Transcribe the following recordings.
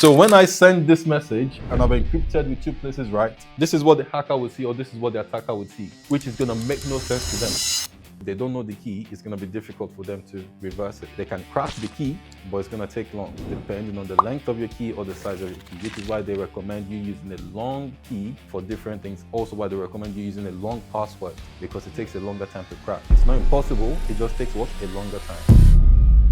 So when I send this message and I've encrypted with two places, right? This is what the hacker will see, or this is what the attacker will see, which is gonna make no sense to them. If they don't know the key, it's gonna be difficult for them to reverse it. They can crack the key, but it's gonna take long, depending on the length of your key or the size of your key, which is why they recommend you using a long key for different things. Also why they recommend you using a long password, because it takes a longer time to crack. It's not impossible, it just takes what? A longer time.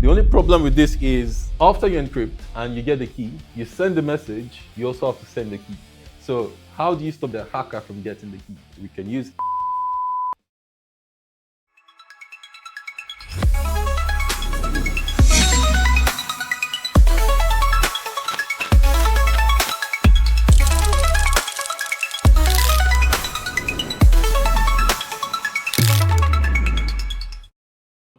The only problem with this is after you encrypt and you get the key, you send the message, you also have to send the key. So how do you stop the hacker from getting the key? We can use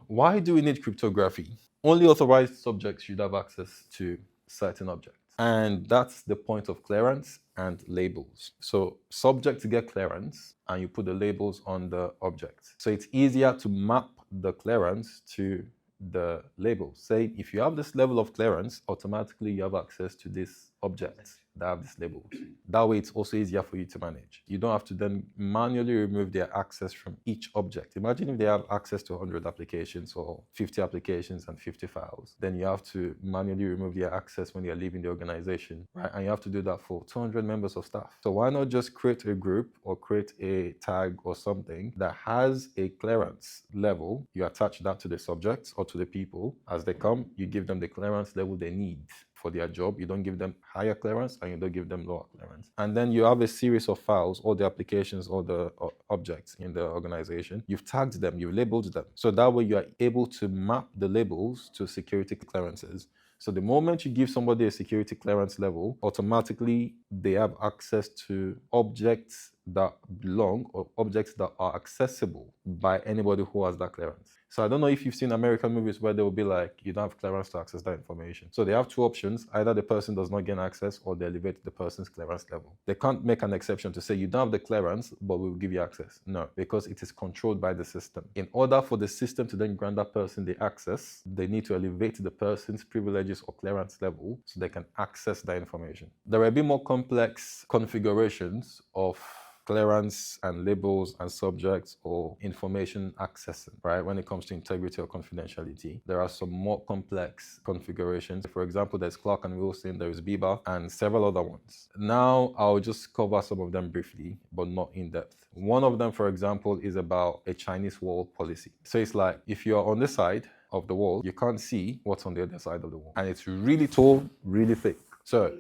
Why do we need cryptography? Only authorized subjects should have access to certain objects. And that's the point of clearance and labels. So subjects get clearance and you put the labels on the objects. So it's easier to map the clearance to the labels. Say if you have this level of clearance, automatically you have access to this object that have this label. That way it's also easier for you to manage. You don't have to then manually remove their access from each object. Imagine if they have access to 100 applications or 50 applications and 50 files. Then you have to manually remove their access when you're leaving the organization, right? And you have to do that for 200 members of staff. So why not just create a group or create a tag or something that has a clearance level? You attach that to the subjects or to the people. As they come, you give them the clearance level they need for their job. You don't give them higher clearance and you don't give them lower clearance. And then you have a series of files, all the applications, all the objects in the organization. You've tagged them, you've labeled them. So that way you are able to map the labels to security clearances. So the moment you give somebody a security clearance level, automatically they have access to objects that belong or objects that are accessible by anybody who has that clearance. So I don't know if you've seen American movies where they will be like, you don't have clearance to access that information. So they have two options. Either the person does not gain access or they elevate the person's clearance level. They can't make an exception to say you don't have the clearance, but we will give you access. No, because it is controlled by the system. In order for the system to then grant that person the access, they need to elevate the person's privileges or clearance level so they can access that information. There will be more complex configurations of clearance and labels and subjects or information accessing, right? When it comes to integrity or confidentiality, there are some more complex configurations. For example, there's Clark and Wilson, there is Bieber, and several other ones. Now, I'll just cover some of them briefly, but not in depth. One of them, for example, is about a Chinese wall policy. So it's like, if you're on this side of the wall, you can't see what's on the other side of the wall. And it's really tall, really thick. So,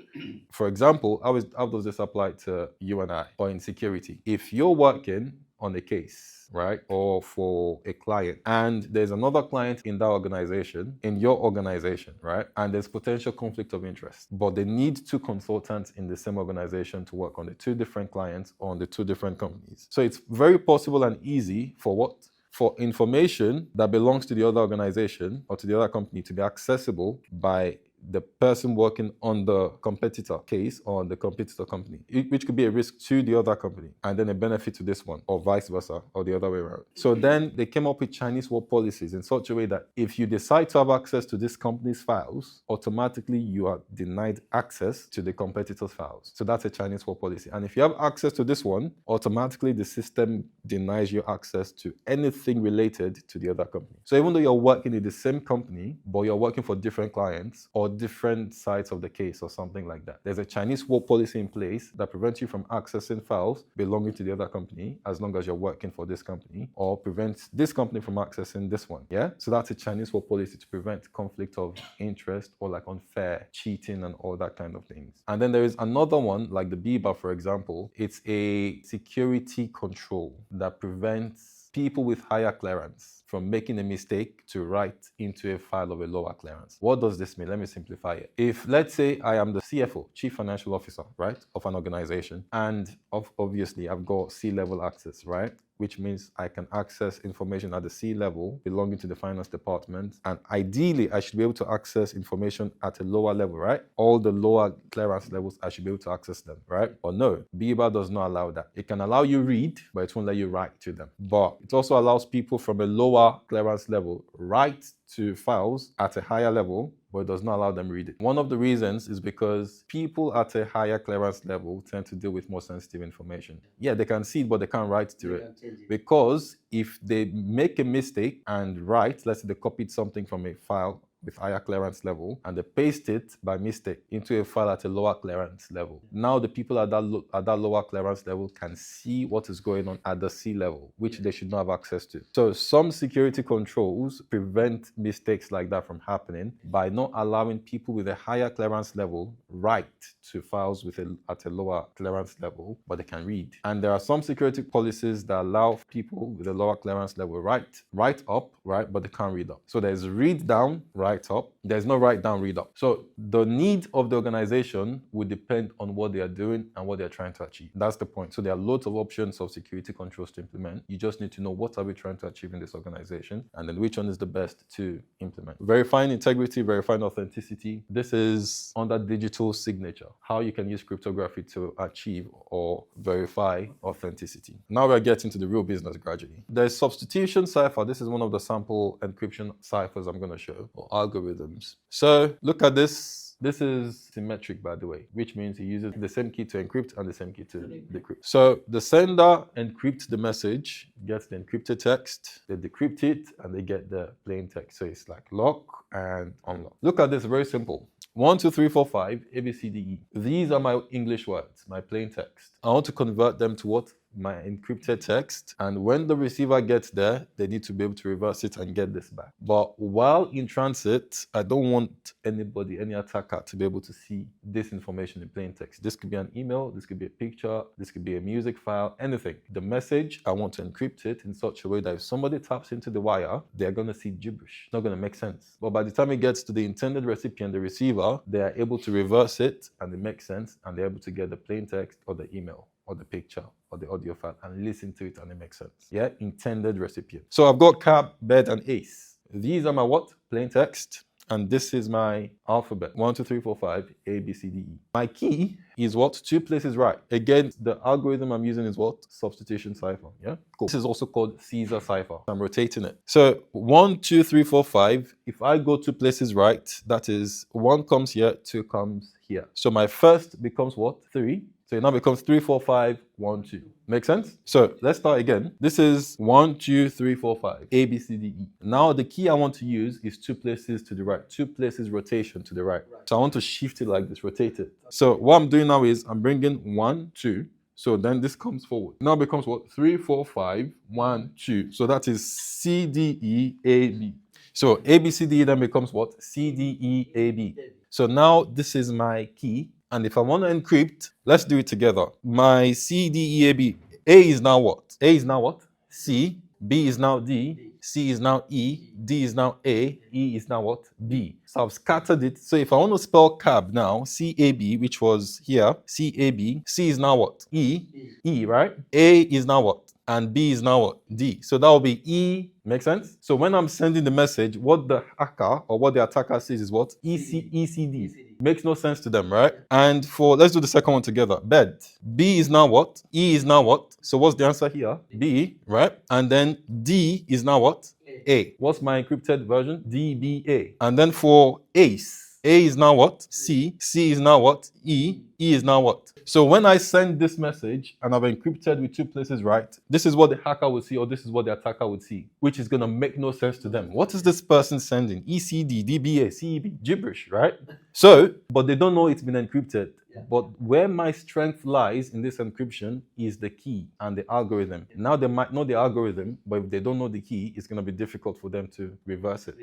for example, how does this apply to you and I, or in security? If you're working on a case, right, or for a client, and there's another client in that organization, in your organization, right, and there's potential conflict of interest, but they need two consultants in the same organization to work on the two different clients or on the two different companies. So it's very possible and easy for what? For information that belongs to the other organization or to the other company to be accessible by the person working on the competitor case or the competitor company, which could be a risk to the other company and then a benefit to this one, or vice versa, or the other way around. So then they came up with Chinese wall policies in such a way that if you decide to have access to this company's files, automatically you are denied access to the competitor's files. So that's a Chinese wall policy. And if you have access to this one, automatically the system denies you access to anything related to the other company. So even though you're working in the same company, but you're working for different clients or different sides of the case or something like that, there's a Chinese wall policy in place that prevents you from accessing files belonging to the other company as long as you're working for this company, or prevents this company from accessing this one. Yeah, so that's a Chinese wall policy to prevent conflict of interest or like unfair cheating and all that kind of things. And then there is another one like the Bieber, for example. It's a security control that prevents people with higher clearance from making a mistake to write into a file of a lower clearance. What does this mean? Let me simplify it. If, let's say, I am the CFO, Chief Financial Officer, right, of an organization, and obviously I've got C-level access, right? Which means I can access information at the C level belonging to the finance department. And ideally, I should be able to access information at a lower level, right? All the lower clearance levels, I should be able to access them, right? But no, Bieber does not allow that. It can allow you read, but it won't let you write to them. But it also allows people from a lower clearance level write to files at a higher level but it does not allow them to read it. One of the reasons is because people at a higher clearance level tend to deal with more sensitive information. Yeah, they can see it, but they can't write to it. Because if they make a mistake and write, let's say they copied something from a file with higher clearance level and they paste it by mistake into a file at a lower clearance level. Now the people at that lower clearance level can see what is going on at the C level, which they should not have access to. So some security controls prevent mistakes like that from happening by not allowing people with a higher clearance level write to files at a lower clearance level, but they can read. And there are some security policies that allow people with a lower clearance level write up, right, but they can't read up. So there's read down, write up. There's no write down, read up. So the need of the organization would depend on what they are doing and what they're trying to achieve. That's the point. So there are loads of options of security controls to implement. You just need to know what are we trying to achieve in this organization and then which one is the best to implement. Verifying integrity, verifying authenticity. This is under digital signature, how you can use cryptography to achieve or verify authenticity. Now we're getting to the real business gradually. There's substitution cipher. This is one of the sample encryption ciphers I'm going to show, or algorithms. So look at this. This is symmetric, by the way, which means he uses the same key to encrypt and the same key to decrypt. So the sender encrypts the message, gets the encrypted text, they decrypt it, and they get the plain text. So it's like lock and unlock. Look at this, very simple. 1, 2, 3, 4, 5, A, B, C, D, E. These are my English words, my plain text. I want to convert them to what? My encrypted text. And when the receiver gets there, they need to be able to reverse it and get this back. But while in transit, I don't want anybody, any attacker, to be able to see this information in plain text. This could be an email, this could be a picture, this could be a music file, anything. The message, I want to encrypt it in such a way that if somebody taps into the wire, they're going to see gibberish. It's not going to make sense. But by the time it gets to the intended recipient, the receiver, they are able to reverse it and it makes sense, and they're able to get the plain text or the email or the picture or the audio file and listen to it and it makes sense. Yeah, intended recipient. So I've got cab, bed, and ace. These are my what? Plain text. And this is my alphabet. 1, 2, 3, 4, 5, A, B, C, D, E. My key is what? 2 places right. Again, the algorithm I'm using is what? Substitution cipher. Yeah, cool. This is also called Caesar cipher. I'm rotating it. So 1, 2, 3, 4, 5. If I go 2 places right, that is 1 comes here, 2 comes here. So my first becomes what? 3. So it now becomes 3, 4, 5, 1, 2. Make sense? So let's start again. This is 1, 2, 3, 4, 5. A, B, C, D, E. Now the key I want to use is 2 places to the right. 2 places rotation to the right. So I want to shift it like this, rotate it. So what I'm doing now is I'm bringing 1, 2. So then this comes forward. Now it becomes what? 3, 4, 5, 1, 2. So that is C, D, E, A, B. So A, B, C, D, E then becomes what? C, D, E, A, B. So now this is my key. And if I want to encrypt, let's do it together. My C, D, E, A, B. A is now what? A is now what? C. B is now D. C is now E. D is now A. E is now what? B. So I've scattered it. So if I want to spell cab now, C-A-B, which was here, C-A-B. C is now what? E. E, right? A is now what? And B is now what? D. So that will be E. Make sense? So when I'm sending the message, what the hacker or what the attacker says is what? ECD. Makes no sense to them, right? And let's do the second one together. Bed. B is now what? E is now what? So what's the answer here? B, right? And then D is now what? A. What's my encrypted version? DBA. And then for ace, A is now what? C. C is now what? E. E is now what? So when I send this message and I've encrypted with 2 places right, this is what the hacker would see or this is what the attacker would see, which is going to make no sense to them. What is this person sending? ECD, DBA, CEB, gibberish, right? So, but they don't know it's been encrypted. Yeah. But where my strength lies in this encryption is the key and the algorithm. Now they might know the algorithm, but if they don't know the key, it's going to be difficult for them to reverse it.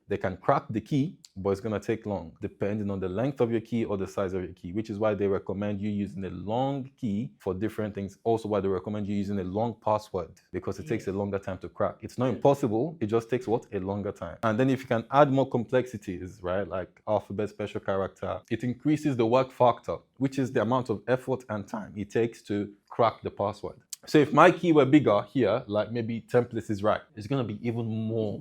They can crack the key, but it's going to take long, depending on the length of your key or the size of your key, which is why they recommend you using a long key for different things. Also why they recommend you using a long password, because it takes a longer time to crack. It's not impossible, it just takes what? A longer time. And then if you can add more complexities, right, like alphabet, special character, it increases the work factor, which is the amount of effort and time it takes to crack the password. So if my key were bigger here, like maybe 10 places right, it's going to be even more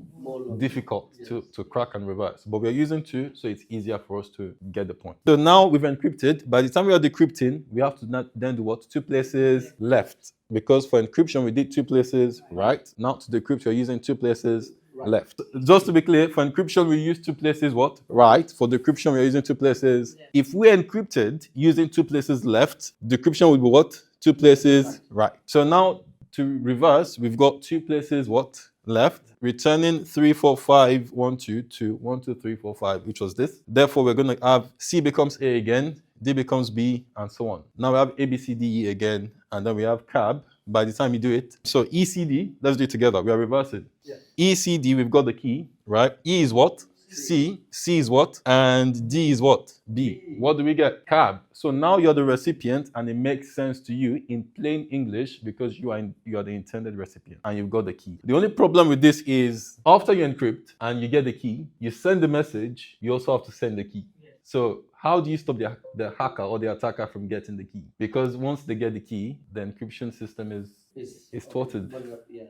difficult to crack and reverse. But we're using 2, so it's easier for us to get the point. So now we've encrypted. By the time we are decrypting, we have to then do what? 2 places left. Because for encryption, we did 2 places right. Now to decrypt, we're using 2 places left. Just to be clear, for encryption, we use two places what? Right. For decryption, we're using two places. If we encrypted using two places left, decryption would be what? Two places right. So now to reverse, we've got two places what? Left, returning 3, 4, 5, 1, 2 to 1, 2, 3, 4, 5, which was this. Therefore, we're going to have C becomes A again, D becomes B, and so on. Now we have A, B, C, D, E again, and then we have cab by the time you do it. So ECD, let's do it together. We are reversing. Yeah. ECD, we've got the key, right? E is what? C is what? And D is what? B. What do we get? Cab. So now you're the recipient and it makes sense to you in plain English because you are the intended recipient and you've got the key. The only problem with this is after you encrypt and you get the key, you send the message, you also have to send the key. So how do you stop the hacker or the attacker from getting the key? Because once they get the key, the encryption system is thwarted.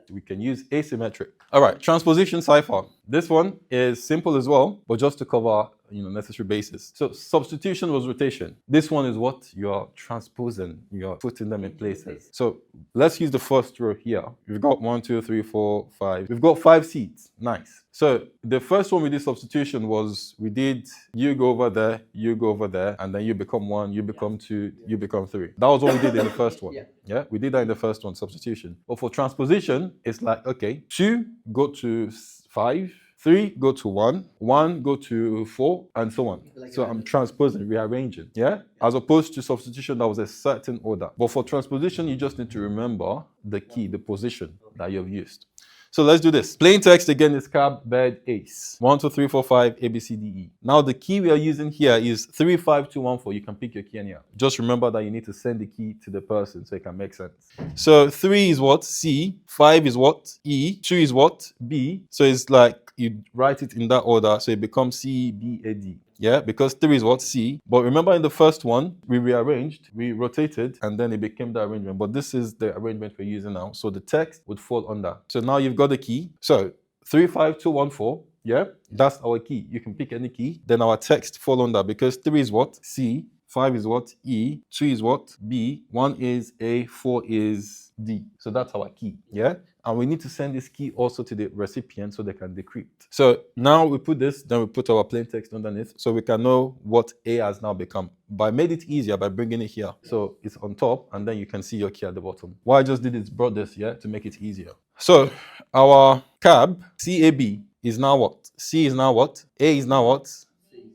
We can use asymmetric. All right, transposition cipher. This one is simple as well, but just to cover necessary basis. So substitution was rotation. This one is what you're transposing. You're putting them in places. So let's use the first row here. We've got 1, 2, 3, 4, 5. We've got 5 seats. Nice. So the first one we did substitution was we did you go over there, you go over there, and then you become 1, you become 2, you become 3. That was what we did in the first one. Yeah, we did that in the first one, substitution. But for transposition, it's like, okay, 2 go to 5, 3 go to 1, 1 go to 4, and so on. So I'm transposing, rearranging, yeah? As opposed to substitution, that was a certain order. But for transposition, you just need to remember the key, the position that you've used. So let's do this. Plain text again is cab, bed, ace. 1, 2, 3, 4, 5, A, B, C, D, E. Now the key we are using here is 3, 5, 2, 1, 4. You can pick your key anyhow. Just remember that you need to send the key to the person so it can make sense. So 3 is what? C. 5 is what? E. 2 is what? B. So it's like you write it in that order. So it becomes C, B, A, D. Yeah, because 3 is what? C. But remember in the first one, we rearranged, we rotated, and then it became the arrangement. But this is the arrangement we're using now. So the text would fall under. So now you've got the key. So 3, 5, 2, 1, 4. Yeah, that's our key. You can pick any key. Then our text fall under because 3 is what? C. 5 is what? E. 2 is what? B. 1 is A. 4 is D. So that's our key. Yeah. And we need to send this key also to the recipient so they can decrypt. So now we put this, then we put our plain text underneath so we can know what A has now become. But I made it easier by bringing it here. So it's on top and then you can see your key at the bottom. What I just did is brought this here to make it easier. So our cab, CAB, is now what? C is now what? A is now what?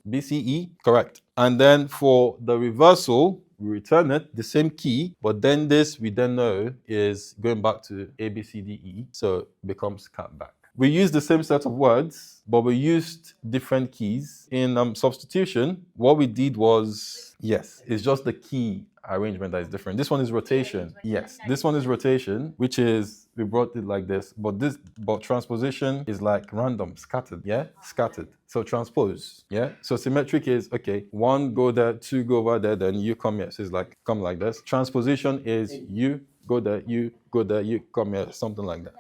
BCE, correct. And then for the reversal, we return it, the same key, but then this we then know is going back to A, B, C, D, E, so it becomes cab back. We used the same set of words, but we used different keys. In substitution, what we did was, yes, it's just the key arrangement that is different. This one is rotation. Yes, this one is rotation, which is, we brought it like this, but transposition is like random, scattered, yeah? Scattered. So transpose, yeah? So symmetric is, okay, 1 go there, 2 go over there, then you come here. So it's like, come like this. Transposition is you go there, you go there, you come here, something like that.